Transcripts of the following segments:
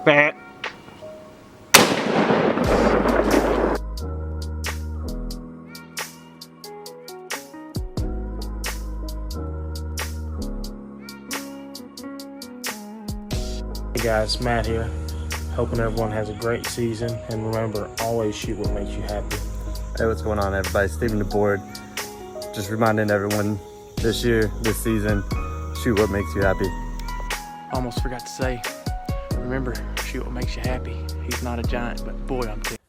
Bat. Hey guys, Matt here. Hoping everyone has a great season, and remember, always shoot what makes you happy. Hey, what's going on, everybody? Stephen DeBoard. Just reminding everyone this season, shoot what makes you happy. Almost forgot to say, remember, shoot what makes you happy. He's not a giant, but boy, I'm telling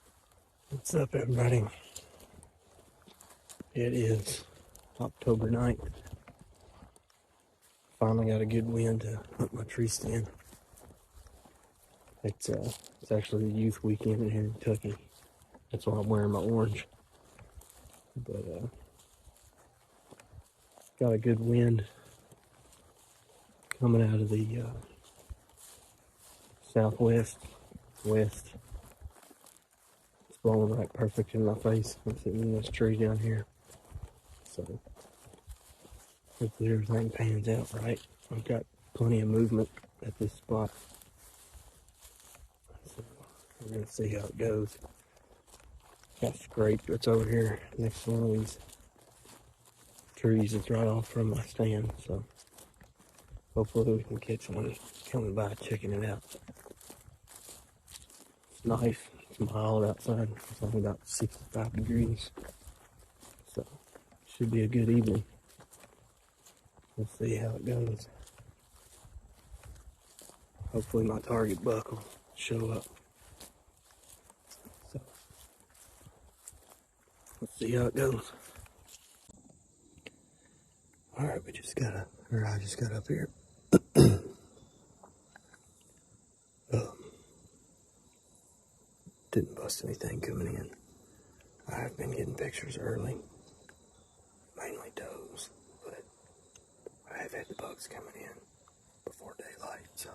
you. What's up, everybody? It is October 9th. Finally got a good wind to put my tree stand. It's actually the youth weekend here in Kentucky. That's why I'm wearing my orange. But got a good wind coming out of the southwest, west. It's blowing right perfect in my face. I'm sitting in this tree down here. So hopefully everything pans out right. I've got plenty of movement at this spot. So we're gonna see how it goes. Got scrape that's over here next to one of these trees that's right off from my stand. So hopefully we can catch one coming by checking it out. It's nice. It's mild outside. It's only about 65 degrees. So should be a good evening. We'll see how it goes. Hopefully my target buck will show up. So let's see how it goes. Alright, I just got up here. Didn't bust anything coming in. I've been getting pictures early. Mainly does, but I have had the bugs coming in before daylight, so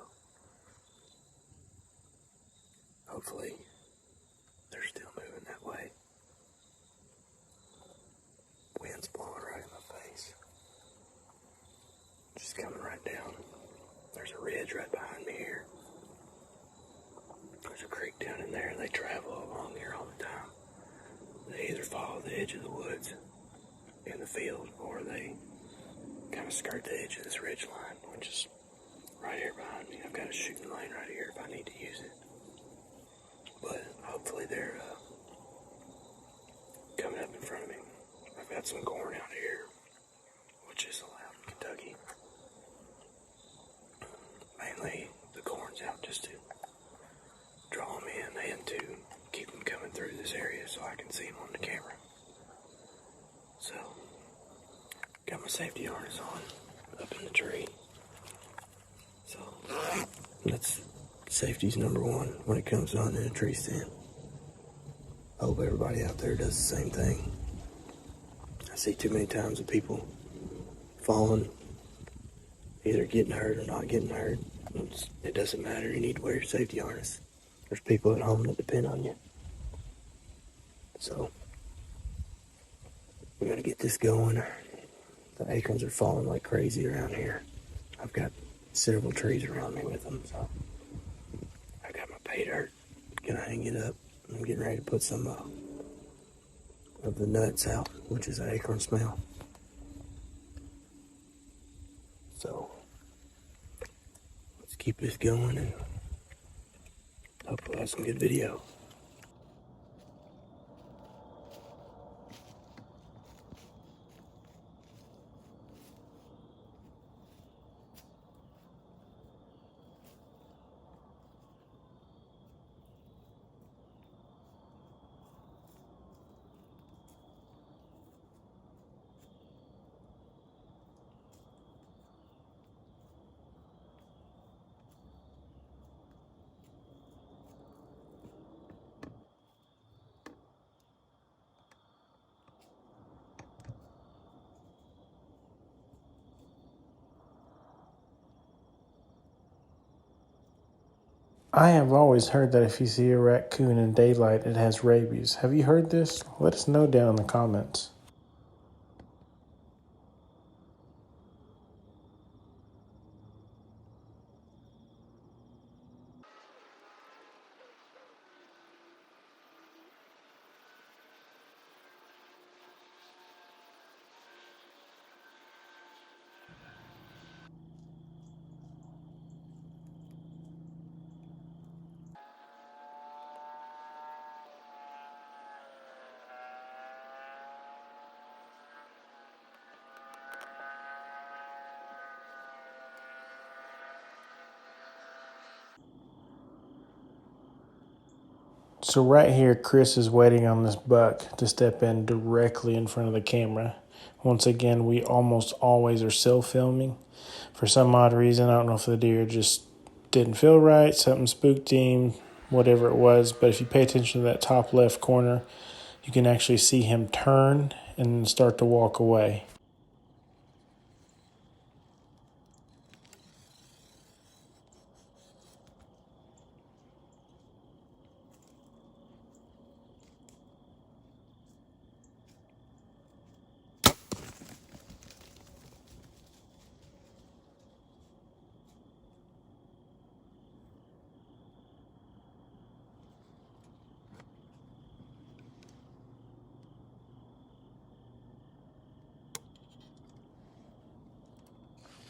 hopefully they're still moving that way. Wind's blowing right in my face. Just coming right down. There's a ridge right behind me here. There's a creek down in there. They travel along here all the time. They either follow the edge of the woods in the field, or they kind of skirt the edge of this ridge line, which is right here behind me. I've got a shooting lane right here if I need to use it. But hopefully they're coming up in front of me. I've got some corn out here, which is allowed in Kentucky. Mainly the corn's out just to draw them in and to keep them coming through this area so I can see them on the camera. So, got my safety harness on up in the tree. So, that's safety's number one when it comes to hunting in a tree stand. I hope everybody out there does the same thing. I see too many times of people falling, either getting hurt or not getting hurt. It doesn't matter. You need to wear your safety harness. There's people at home that depend on you. So, we gotta get this going. The acorns are falling like crazy around here. I've got several trees around me with them, so I got my pay dirt. Gonna hang it up. I'm getting ready to put some of the nuts out, which is an acorn smell. So let's keep this going and hopefully have some good video. I have always heard that if you see a raccoon in daylight, it has rabies. Have you heard this? Let us know down in the comments. So right here, Chris is waiting on this buck to step in directly in front of the camera. Once again, we almost always are self-filming. For some odd reason, I don't know if the deer just didn't feel right, something spooked him, whatever it was. But if you pay attention to that top left corner, you can actually see him turn and start to walk away.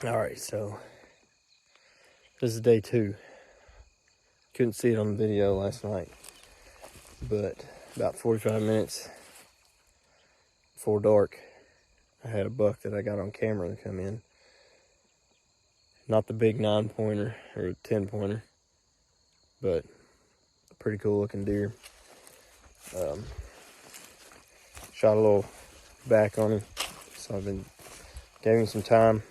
All right, so this is day 2. Couldn't see it on the video last night, but about 45 minutes before dark, I had a buck that I got on camera to come in. Not the big 9-pointer or 10-pointer, but a pretty cool looking deer. Shot a little back on him, so gave him some time.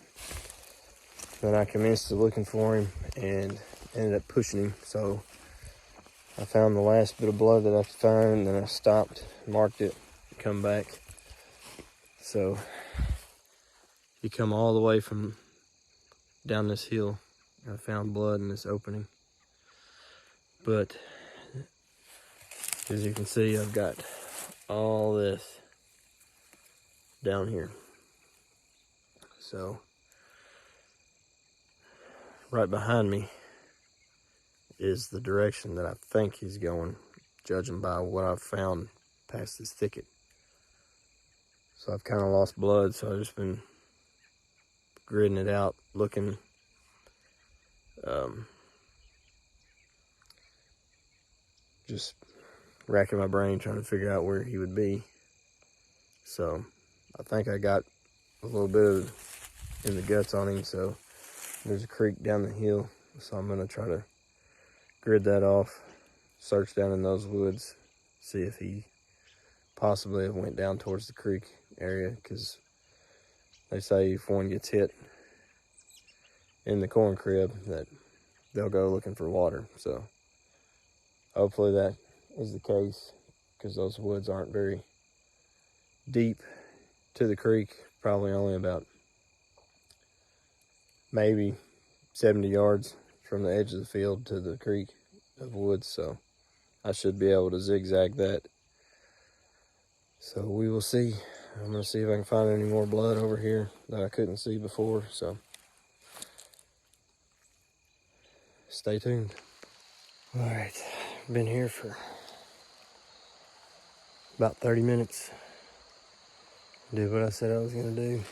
Then I commenced to looking for him and ended up pushing him. So I found the last bit of blood that I could find, and then I stopped, marked it, come back. So you come all the way from down this hill, and I found blood in this opening. But as you can see, I've got all this down here. So right behind me is the direction that I think he's going, judging by what I've found past this thicket. So I've kind of lost blood, so I've just been gridding it out, looking. Just racking my brain trying to figure out where he would be. So I think I got a little bit in the guts on him. So there's a creek down the hill, so I'm gonna try to grid that off, search down in those woods, see if he possibly went down towards the creek area, because they say if one gets hit in the corn crib that they'll go looking for water. So hopefully that is the case, because those woods aren't very deep to the creek, probably only about maybe 70 yards from the edge of the field to the creek of woods. So I should be able to zigzag that. So we will see. I'm going to see if I can find any more blood over here that I couldn't see before. So stay tuned. All right, been here for about 30 minutes. Did what I said I was gonna do.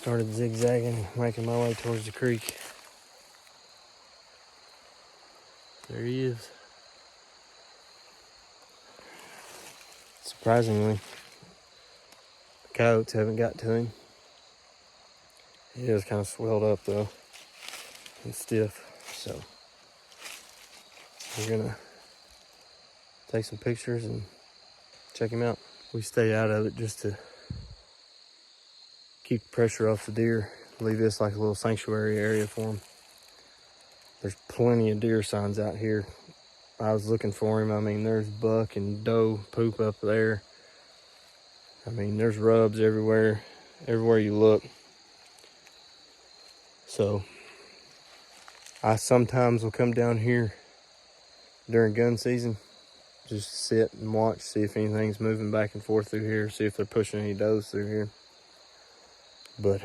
Started zigzagging, making my way towards the creek. There he is. Surprisingly, the coyotes haven't got to him. He is kind of swelled up though and stiff, so we're gonna take some pictures and check him out. We stay out of it just to keep the pressure off the deer, leave this like a little sanctuary area for him. There's plenty of deer signs out here. I was looking for him. I mean, there's buck and doe poop up there. I mean, there's rubs everywhere you look. So I sometimes will come down here during gun season, just sit and watch, see if anything's moving back and forth through here, see if they're pushing any does through here. But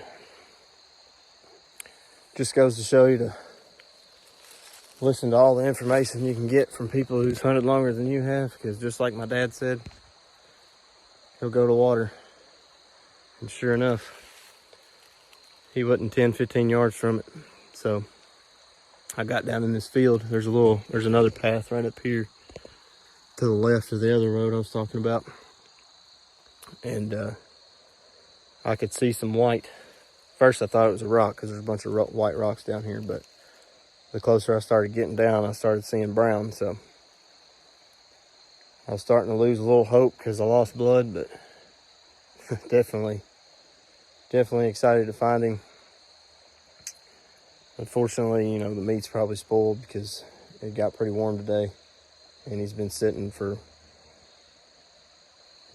just goes to show you to listen to all the information you can get from people who's hunted longer than you have, because just like my dad said, he'll go to water. And sure enough, he wasn't 10, 15 yards from it. So I got down in this field. There's another path right up here to the left of the other road I was talking about. And I could see some white. First I thought it was a rock, because there's a bunch of white rocks down here, but the closer I started getting down, I started seeing brown. So I was starting to lose a little hope because I lost blood, but definitely excited to find him. Unfortunately, you know, the meat's probably spoiled because it got pretty warm today, and he's been sitting for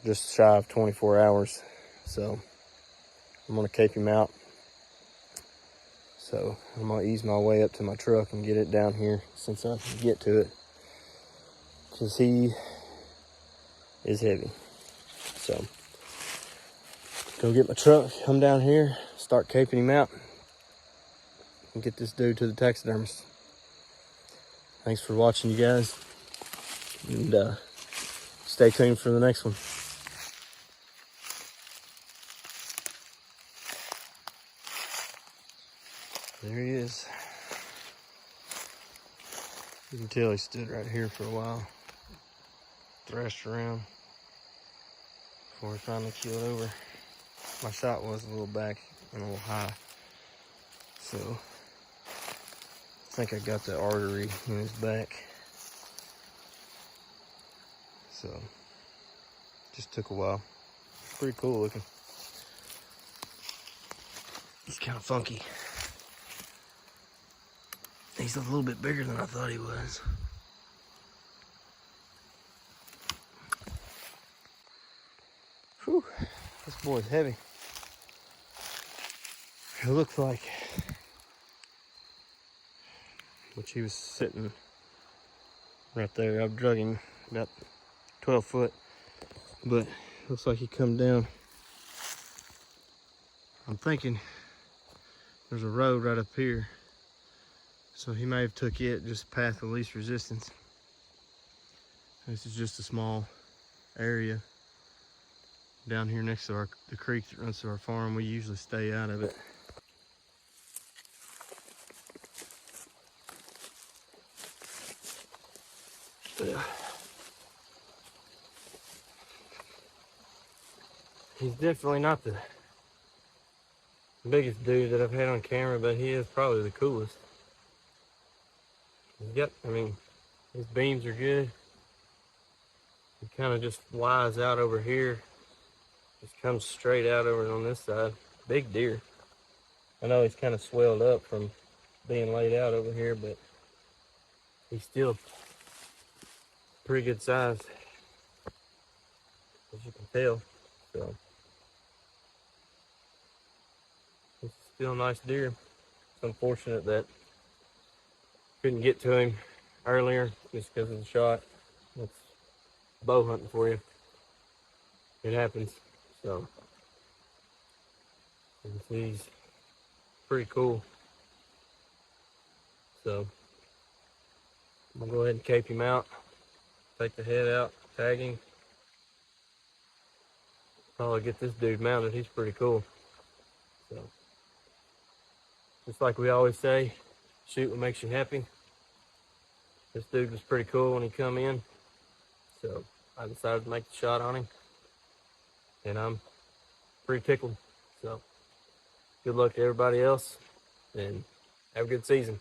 just shy of 24 hours. So I'm gonna cape him out. So I'm gonna ease my way up to my truck and get it down here since I can get to it, because he is heavy. So go get my truck, come down here, start caping him out, and get this dude to the taxidermist. Thanks for watching, you guys, and stay tuned for the next one. There he is. You can tell he stood right here for a while, thrashed around before he finally keeled over. My shot was a little back and a little high, so I think I got the artery in his back. So just took a while. Pretty cool looking. He's kind of funky. He's a little bit bigger than I thought he was. Whew, this boy's heavy. It looks like, which he was sitting right there. I've drug him about 12 foot, but looks like he come down. I'm thinking there's a road right up here, so he may have took it just path of least resistance. This is just a small area down here next to the creek that runs through our farm. We usually stay out of it. He's definitely not the biggest dude that I've had on camera, but he is probably the coolest. Yep, I mean, his beams are good. He kind of just flies out over here. Just comes straight out over on this side. Big deer. I know he's kind of swelled up from being laid out over here, but he's still pretty good size, as you can tell. So it's still a nice deer. It's unfortunate that couldn't get to him earlier just because of the shot. That's bow hunting for you. It happens. So he's pretty cool. So I'm gonna go ahead and cape him out, take the head out, tag him. Probably get this dude mounted. He's pretty cool. So just like we always say, shoot what makes you happy. This dude was pretty cool when he come in, so I decided to make the shot on him, and I'm pretty tickled. So good luck to everybody else, and have a good season.